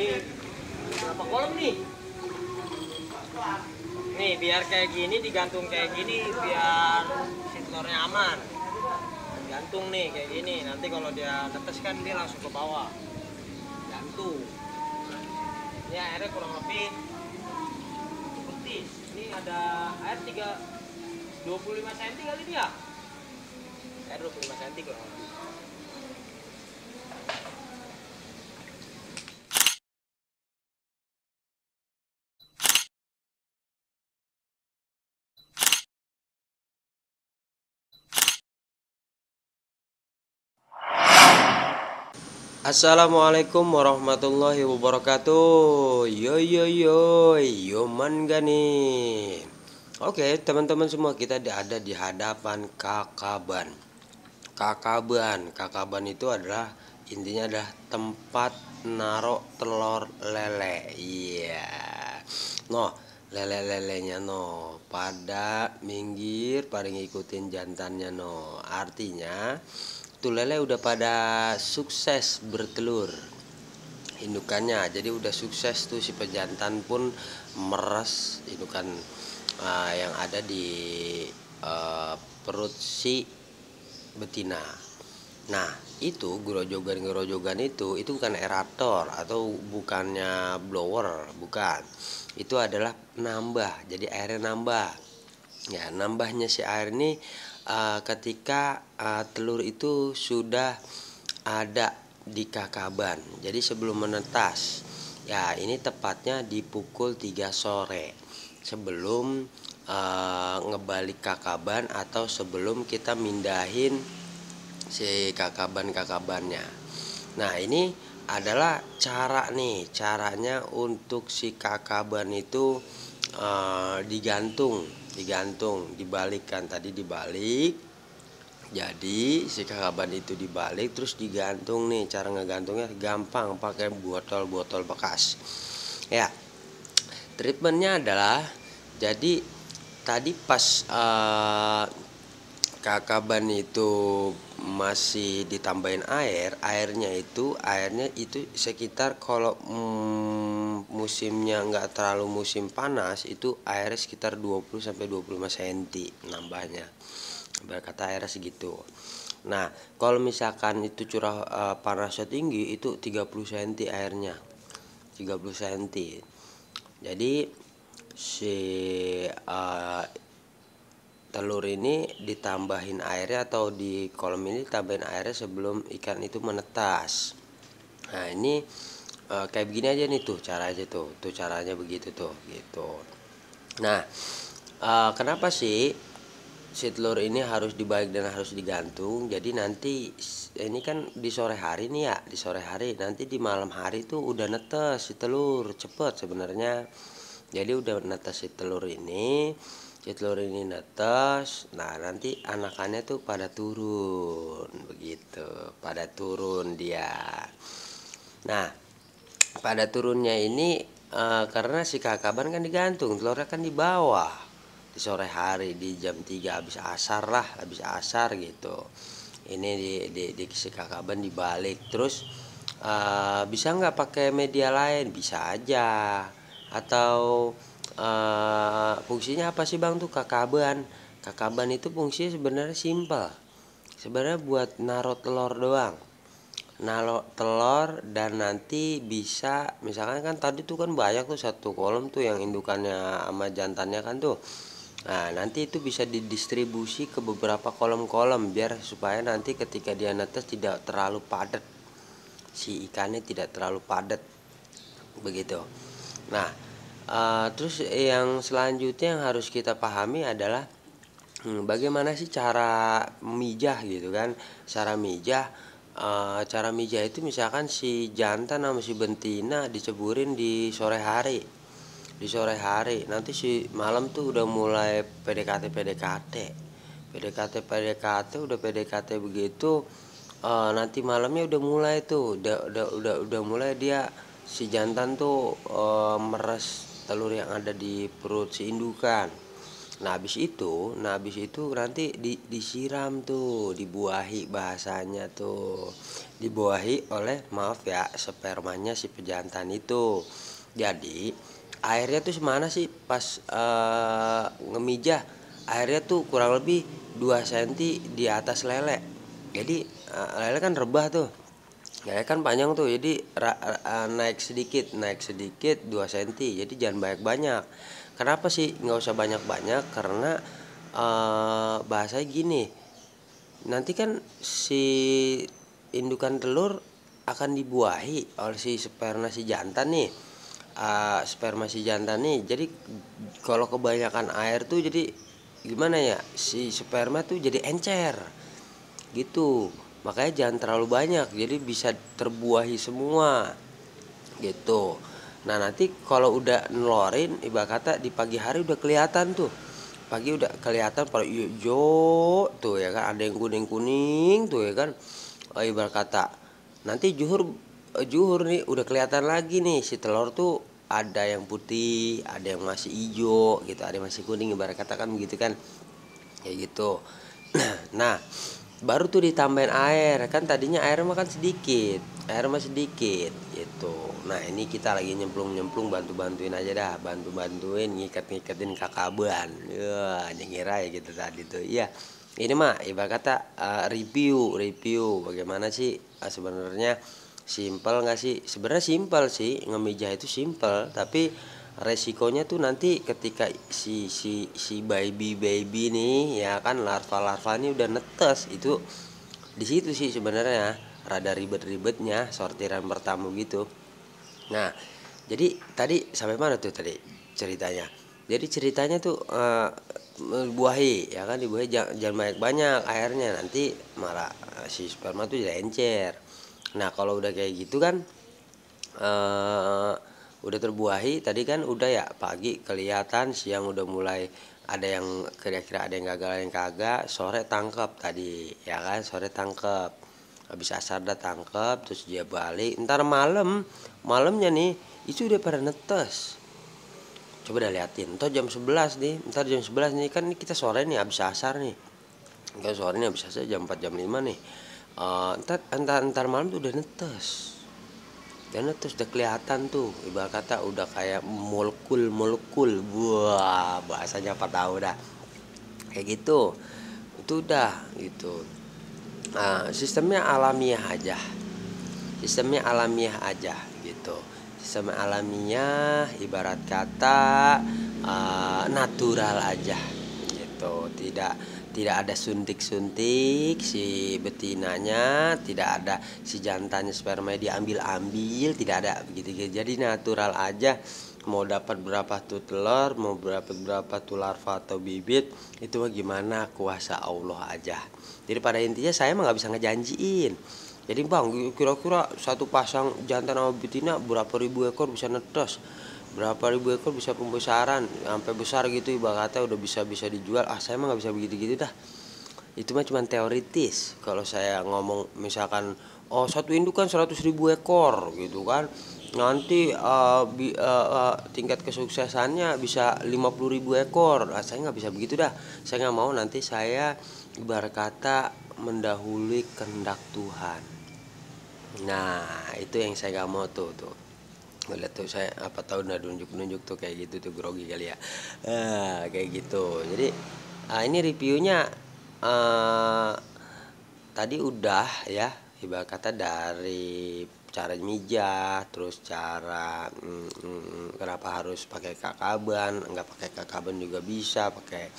ini berapa kolam nih? Nih biar kayak gini, digantung kayak gini biar si telurnya aman. Gantung nih kayak gini, nanti kalau dia netes kan dia langsung ke bawah. Gantung. Ini airnya kurang lebih seperti ini, ada air 25 cm kali ini ya? Air 25 cm kurang lebih. Assalamualaikum warahmatullahi wabarakatuh. Yo yo yo, yo man gani. Oke, teman-teman semua, kita ada di hadapan Kakaban. Kakaban itu adalah intinya adalah tempat naruh telur lele. Iya. No, lele-lelenya no pada minggir, pada ngikutin jantannya no. Artinya tuh lele udah pada sukses bertelur indukannya, jadi udah sukses tuh, si pejantan pun meres indukan yang ada di perut si betina. Nah itu gerojogan itu bukan aerator atau bukannya blower, bukan, itu adalah nambah, jadi airnya nambah ya. Nambahnya si air ini ketika telur itu sudah ada di Kakaban. Jadi sebelum menetas ya, ini tepatnya di pukul 3 sore sebelum ngebalik Kakaban atau sebelum kita mindahin si Kakabannya. Nah ini adalah caranya untuk si Kakaban itu digantung, dibalikkan, tadi dibalik. Jadi si Kakaban itu dibalik terus digantung nih. Cara ngegantungnya gampang, pakai botol bekas ya. Treatmentnya adalah, jadi tadi pas Kakaban itu masih ditambahin airnya itu sekitar, kalau musimnya nggak terlalu musim panas, itu airnya sekitar 20-25 cm nambahnya, berkata airnya segitu. Nah kalau misalkan itu curah panasnya tinggi, itu 30 cm airnya, 30 cm. Jadi si telur ini ditambahin airnya, atau di kolam ini ditambahin airnya sebelum ikan itu menetas. Nah ini kayak begini aja nih tuh caranya, tuh caranya begitu tuh gitu. Nah kenapa sih si telur ini harus dibalik dan harus digantung? Jadi nanti ini kan di sore hari nih ya, di sore hari, nanti di malam hari tuh udah netes si telur, cepet sebenarnya. Jadi udah netes si telur ini netes. Nah nanti anakannya tuh pada turun begitu, pada turun dia. Nah pada turunnya ini karena si Kakaban kan digantung, telurnya kan di bawah, di sore hari, di jam 3 habis asar gitu. Ini di si Kakaban dibalik. Terus bisa nggak pakai media lain? Bisa aja. Atau fungsinya apa sih bang tuh Kakaban itu fungsinya sebenarnya simpel, sebenarnya buat naruh telur doang, dan nanti bisa, misalkan kan tadi tuh kan banyak tuh, satu kolam tuh yang indukannya sama jantannya kan tuh. Nah nanti itu bisa didistribusi ke beberapa kolam-kolam, biar supaya nanti ketika dia netes tidak terlalu padat, si ikannya tidak terlalu padat begitu. Nah terus yang selanjutnya yang harus kita pahami adalah bagaimana sih cara mijah gitu kan. Cara mijah itu misalkan si jantan sama si betina diceburin di sore hari. Nanti si malam tuh udah mulai PDKT udah PDKT begitu. Nanti malamnya udah mulai tuh, udah mulai dia, si jantan tuh meres telur yang ada di perut si indukan. Nah habis itu nanti disiram tuh, dibuahi bahasanya tuh. Dibuahi oleh, maaf ya, spermanya si pejantan itu. Jadi airnya tuh semana sih pas ngemijah, airnya tuh kurang lebih 2 senti di atas lele. Jadi lele kan rebah tuh. Lele kan panjang tuh, jadi naik sedikit 2 senti. Jadi jangan banyak-banyak. Kenapa sih nggak usah banyak-banyak? Karena bahasanya gini, nanti kan si indukan telur akan dibuahi oleh si sperma si jantan nih. Sperma si jantan nih. Jadi kalau kebanyakan air tuh jadi gimana ya? Si sperma tuh jadi encer. Gitu. Makanya jangan terlalu banyak. Jadi bisa terbuahi semua. Gitu. Nah, nanti kalau udah nelorin, ibarat kata di pagi hari udah kelihatan tuh. Pagi udah kelihatan pada hijau tuh ya kan, ada yang kuning-kuning tuh ya kan. Ibarat kata nanti juhur nih udah kelihatan lagi nih si telur tuh, ada yang putih, ada yang masih hijau gitu, ada yang masih kuning, ibarat kata kan begitu kan. Kayak gitu. Nah, baru tuh ditambahin air. Kan tadinya air mah kan sedikit. Air mah sedikit gitu. Nah, ini kita lagi nyemplung-nyemplung, bantu-bantuin aja dah, bantu-bantuin ngikat-ngikatin kakaban. Wah, ngira ya gitu tadi tuh. Iya. Ini mah ibarat kata review bagaimana sih sebenarnya, simpel nggak sih? Sebenarnya simpel sih, ngemijah itu simpel, tapi resikonya tuh nanti ketika si baby nih ya kan, larva ini udah netes itu, di situ sih sebenarnya rada ribet-ribetnya sortiran pertama gitu. Nah, jadi tadi sampai mana tuh tadi ceritanya? Jadi ceritanya tuh buahi ya kan, dibuahi, jangan banyak-banyak airnya, nanti malah si sperma tuh jadi encer. Nah, kalau udah kayak gitu kan, eh udah terbuahi tadi kan, udah ya pagi kelihatan, siang udah mulai ada yang kira-kira ada yang gagal, ada yang kagak, sore tangkep tadi ya kan, sore tangkep, habis asar dah tangkep, terus dia balik ntar malamnya nih itu udah pada netes. Coba dah liatin, ntar jam 11 nih kan, kita sore nih habis asar nih, kita sore nih habis asar jam 4 jam 5 nih. Ntar malam tuh udah netes. Dan terus udah kelihatan tuh, ibarat kata udah kayak molekul, wah bahasanya apa tahu dah, kayak gitu. Itu udah gitu. Sistemnya alamiah aja gitu. Sistem alamiah, ibarat kata natural aja gitu. Tidak ada suntik-suntik si betinanya, tidak ada si jantannya sperma diambil-ambil, tidak ada begitu. Jadi natural aja. Mau dapat berapa tuh telur, mau berapa tuh larva atau bibit, itu mah gimana kuasa Allah aja. Jadi pada intinya saya mah nggak bisa ngejanjiin. Jadi bang, kira-kira satu pasang jantan sama betina berapa ribu ekor bisa netes, berapa ribu ekor bisa pembesaran sampai besar gitu, ibarat kata udah bisa dijual. Saya mah nggak bisa begitu-gitu dah. Itu mah cuma teoritis. Kalau saya ngomong misalkan, oh satu indukan 100.000 ekor gitu kan, nanti tingkat kesuksesannya bisa 50.000 ekor. Saya nggak bisa begitu dah. Saya nggak mau nanti saya ibarat kata mendahului kehendak Tuhan. Nah, itu yang saya nggak mau tuh. Ngeliat tuh, saya apa tahu udah nunjuk tuh kayak gitu tuh, grogi kali ya. Kayak gitu. Jadi ini reviewnya tadi udah ya, ibarat kata dari cara mijah, terus cara kenapa harus pakai kakaban, nggak pakai kakaban juga bisa, pakai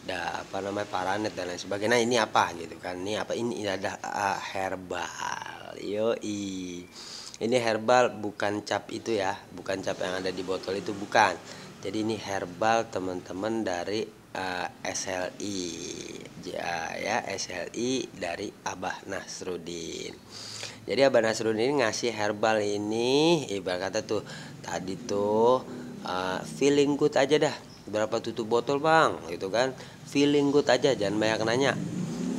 apa namanya, paranet dan lain sebagainya. Nah, ini apa gitu kan, ini ada herbal, yoi. Ini herbal, bukan cap itu ya, bukan cap yang ada di botol itu, bukan. Jadi ini herbal teman-teman dari SLI ya, SLI dari Abah Nasruddin. Jadi Abah Nasruddin ini ngasih herbal ini, ibarat kata tuh tadi tuh feeling good aja dah. Berapa tutup botol bang gitu kan, feeling good aja, jangan banyak nanya.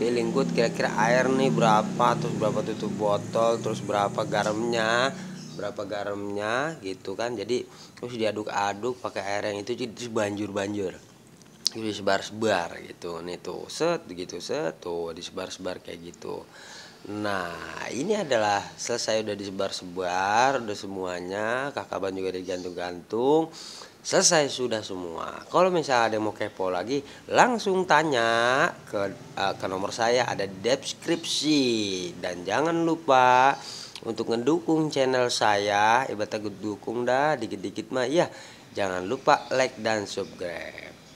Feeling good, kira-kira air nih berapa, terus berapa tutup botol, terus berapa garamnya gitu kan. Jadi terus diaduk-aduk pakai air yang itu, terus banjur disebar-sebar gitu. Nih tuh, set gitu, set tuh disebar-sebar kayak gitu. Nah, ini adalah selesai udah disebar-sebar, udah semuanya, Kakaban juga digantung-gantung. Selesai sudah semua. Kalau misalnya ada yang mau kepo lagi, langsung tanya ke nomor saya ada di deskripsi. Dan jangan lupa untuk ngedukung channel saya, ibaratnya dukung dah dikit-dikit mah ya. Jangan lupa like dan subscribe.